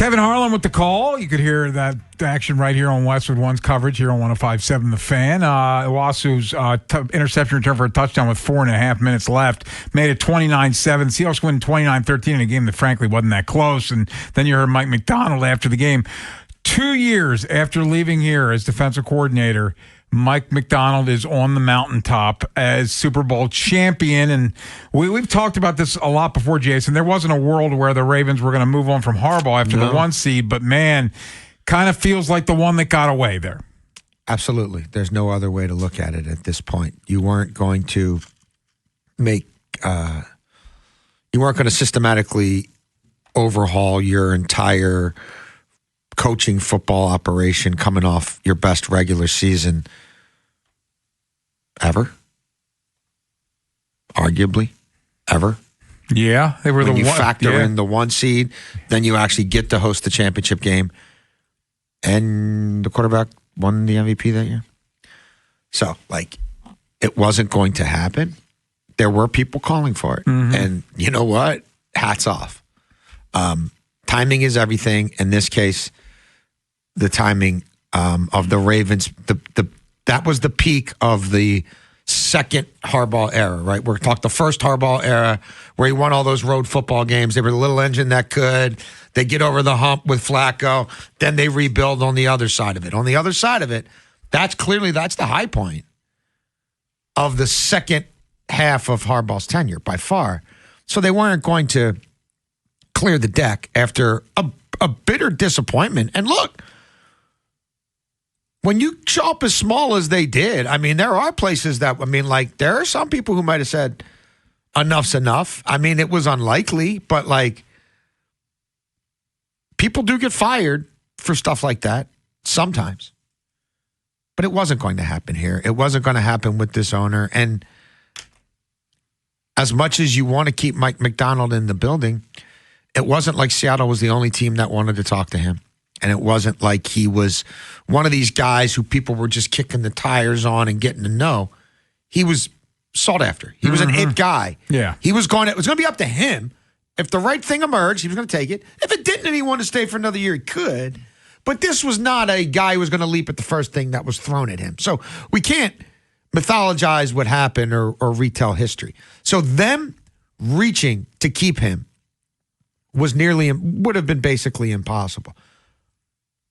Kevin Harlan with the call. You could hear that action right here on Westwood One's coverage here on 105.7 The Fan. Owasu's interception return for a touchdown with 4.5 minutes left made it 29-7. Seahawks win 29-13 in a game that frankly wasn't that close. And then you heard Mike McDonald after the game. 2 years after leaving here as defensive coordinator, Mike McDonald is on the mountaintop as Super Bowl champion. And we've talked about this a lot before, Jason. There wasn't a world where the Ravens were going to move on from Harbaugh after the 1 seed, but man, kind of feels like the one that got away there. Absolutely. There's no other way to look at it at this point. You weren't going to systematically overhaul your entire coaching football operation coming off your best regular season ever. Arguably, ever. Yeah, they were when you factor in the 1 seed, then you actually get to host the championship game, and the quarterback won the MVP that year. So, it wasn't going to happen. There were people calling for it, and you know what? Hats off. Timing is everything. In this case, the timing of the Ravens, that was the peak of the second Harbaugh era, right? We're talking the first Harbaugh era where he won all those road football games. They were the little engine that could. They get over the hump with Flacco. Then they rebuild on the other side of it. On the other side of it, that's the high point of the second half of Harbaugh's tenure by far. So they weren't going to clear the deck after a bitter disappointment. And look, when you show up as small as they did, there are places that, there are some people who might have said, enough's enough. It was unlikely, but people do get fired for stuff like that sometimes. But it wasn't going to happen here. It wasn't going to happen with this owner. And as much as you want to keep Mike McDonald in the building, it wasn't like Seattle was the only team that wanted to talk to him. And it wasn't like he was one of these guys who people were just kicking the tires on and getting to know. He was sought after. He was an it guy. Yeah. It was going to be up to him. If the right thing emerged, he was going to take it. If it didn't and he wanted to stay for another year, he could. But this was not a guy who was going to leap at the first thing that was thrown at him. So we can't mythologize what happened or retell history. So them reaching to keep him would have been basically impossible.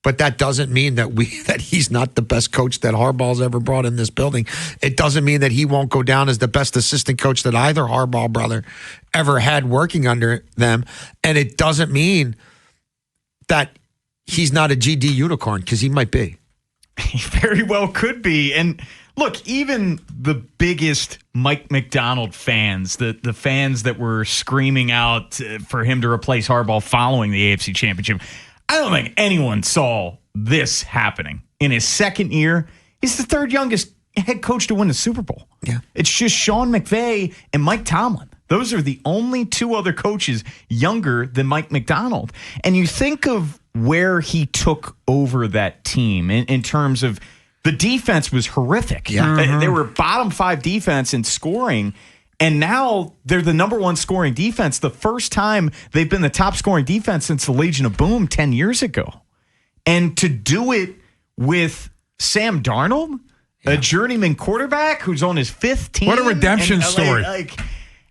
But that doesn't mean that he's not the best coach that Harbaugh's ever brought in this building. It doesn't mean that he won't go down as the best assistant coach that either Harbaugh brother ever had working under them. And it doesn't mean that he's not a GD unicorn, because he might be. He very well could be. And look, even the biggest Mike McDonald fans, the fans that were screaming out for him to replace Harbaugh following the AFC Championship, I don't think anyone saw this happening. In his second year, he's the third youngest head coach to win the Super Bowl. Yeah. It's just Sean McVay and Mike Tomlin. Those are the only two other coaches younger than Mike McDonald. And you think of where he took over that team in terms of the defense was horrific. Yeah. They were bottom 5 defense in scoring. And now they're the number 1 scoring defense. The first time they've been the top scoring defense since the Legion of Boom 10 years ago. And to do it with Sam Darnold, a journeyman quarterback who's on his 5th team. What a redemption story.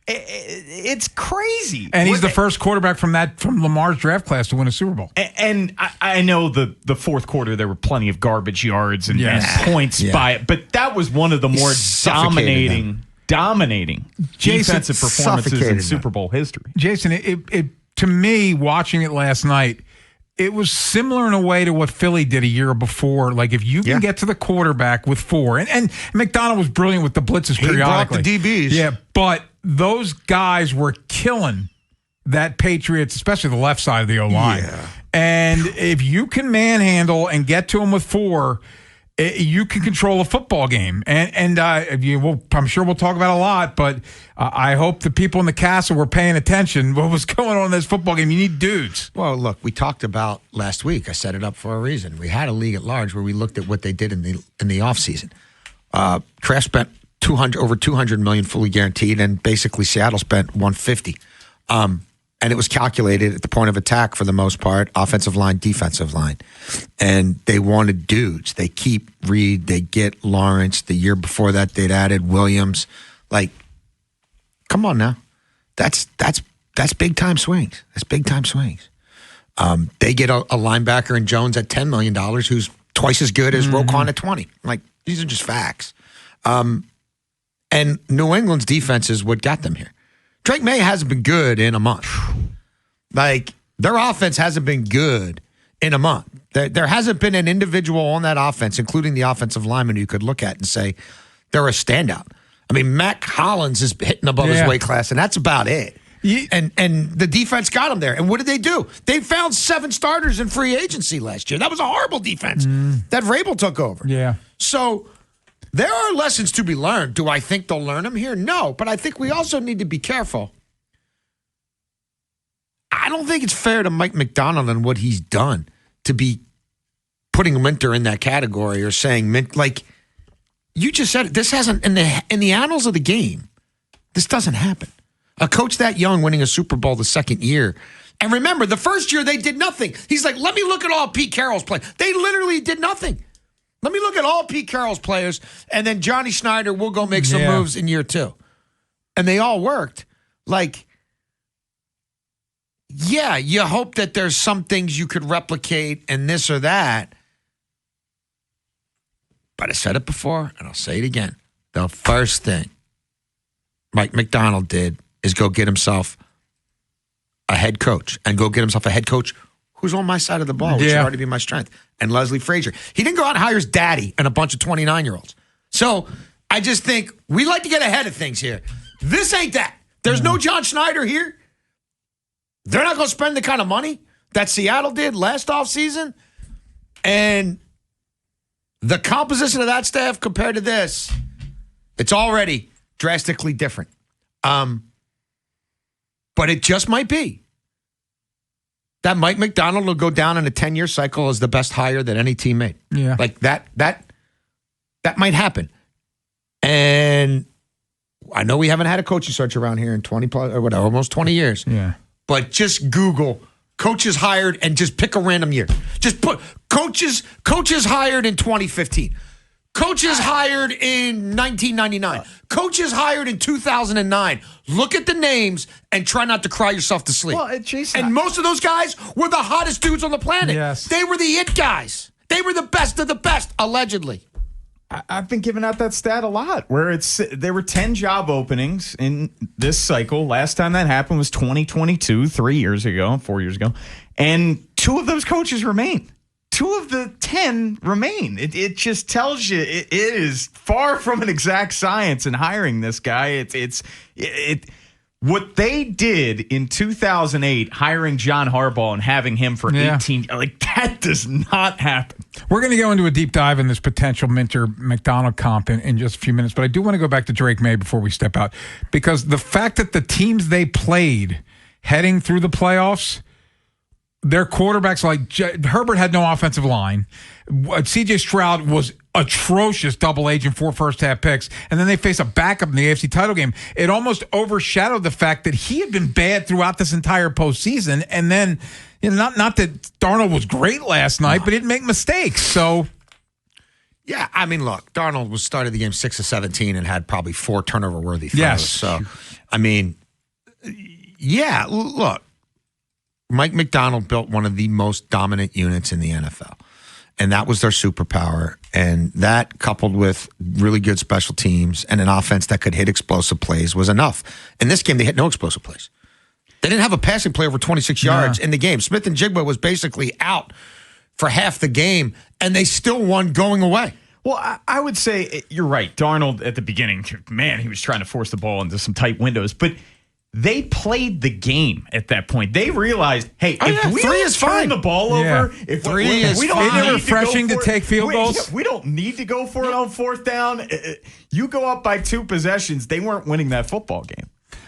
It's crazy. And he's the first quarterback from Lamar's draft class to win a Super Bowl. And I know the fourth quarter, there were plenty of garbage yards and points by it. But that was one of the more dominating defensive performances in Super Bowl history. Jason, it to me, watching it last night, it was similar in a way to what Philly did a year before. Like, if you can get to the quarterback with 4, and McDonald was brilliant with the blitzes periodically. He brought the DBs. Yeah, but those guys were killing that Patriots, especially the left side of the O-line. Yeah. And if you can manhandle and get to them with 4, you can control a football game. And I'm sure we'll talk about it a lot, but I hope the people in the castle were paying attention. What was going on in this football game? You need dudes. Well, look, we talked about last week. I set it up for a reason. We had a league at large where we looked at what they did in the offseason. Kraft spent over $200 million fully guaranteed, and basically Seattle spent $150. And it was calculated at the point of attack for the most part, offensive line, defensive line. And they wanted dudes. They keep Reed, they get Lawrence. The year before that, they'd added Williams. Like, come on now. That's big time swings. That's big time swings. They get a linebacker in Jones at $10 million who's twice as good as Roquan at 20. Like, these are just facts. And New England's defense is what got them here. Drake May hasn't been good in a month. Like, their offense hasn't been good in a month. There hasn't been an individual on that offense, including the offensive lineman, you could look at and say they're a standout. I mean, Mac Hollins is hitting above his weight class, and that's about it. And the defense got him there. And what did they do? They found 7 starters in free agency last year. That was a horrible defense that Vrabel took over. Yeah. So there are lessons to be learned. Do I think they'll learn them here? No. But I think we also need to be careful. I don't think it's fair to Mike McDonald and what he's done to be putting Minter in that category or saying, like, you just said it. This hasn't, in the annals of the game, this doesn't happen. A coach that young winning a Super Bowl the second year. And remember, the first year they did nothing. He's like, let me look at all Pete Carroll's play. They literally did nothing. Let me look at all Pete Carroll's players, and then Johnny Schneider will go make some moves in year 2. And they all worked. Like, yeah, you hope that there's some things you could replicate and this or that. But I said it before, and I'll say it again. The first thing Mike McDonald did is go get himself a head coach and go get himself a head coach who's on my side of the ball, which should already be my strength, and Leslie Frazier. He didn't go out and hire his daddy and a bunch of 29-year-olds. So I just think we like to get ahead of things here. This ain't that. There's no John Schneider here. They're not going to spend the kind of money that Seattle did last offseason. And the composition of that staff compared to this, it's already drastically different. But it just might be that Mike McDonald will go down in a 10-year cycle as the best hire that any team made. Yeah. Like that might happen. And I know we haven't had a coaching search around here in 20 plus or whatever, almost 20 years. Yeah. But just Google coaches hired and just pick a random year. Just put coaches hired in 2015. Coaches hired in 1999. Coaches hired in 2009. Look at the names and try not to cry yourself to sleep. Well, Jason, and most of those guys were the hottest dudes on the planet. Yes. They were the it guys. They were the best of the best, allegedly. I've been giving out that stat a lot, where there were 10 job openings in this cycle. Last time that happened was 2022, 4 years ago, and 2 of those coaches remain. 2 of the 10 remain. It just tells you it is far from an exact science in hiring this guy. What they did in 2008, hiring John Harbaugh and having him for 18, like that does not happen. We're going to go into a deep dive in this potential Minter-McDonald comp in just a few minutes, but I do want to go back to Drake May before we step out, because the fact that the teams they played heading through the playoffs, their quarterbacks, like Herbert had no offensive line. C.J. Stroud was atrocious, double agent, 4 first-half picks, and then they face a backup in the AFC title game. It almost overshadowed the fact that he had been bad throughout this entire postseason, and then, not that Darnold was great last night, but he didn't make mistakes. So, yeah, I mean, look, Darnold started the game 6 of 17 and had probably 4 turnover-worthy throws. Yes. So, I mean, yeah, look, Mike McDonald built one of the most dominant units in the NFL. And that was their superpower. And that, coupled with really good special teams and an offense that could hit explosive plays, was enough. In this game, they hit no explosive plays. They didn't have a passing play over 26 yards in the game. Smith and Jigba was basically out for half the game, and they still won going away. Well, I would say you're right. Darnold at the beginning, man, he was trying to force the ball into some tight windows. But they played the game at that point. They realized, hey, if we don't turn the ball over, if we don't isn't it refreshing to take field goals? We don't need to go for it on 4th down. You go up by 2 possessions. They weren't winning that football game.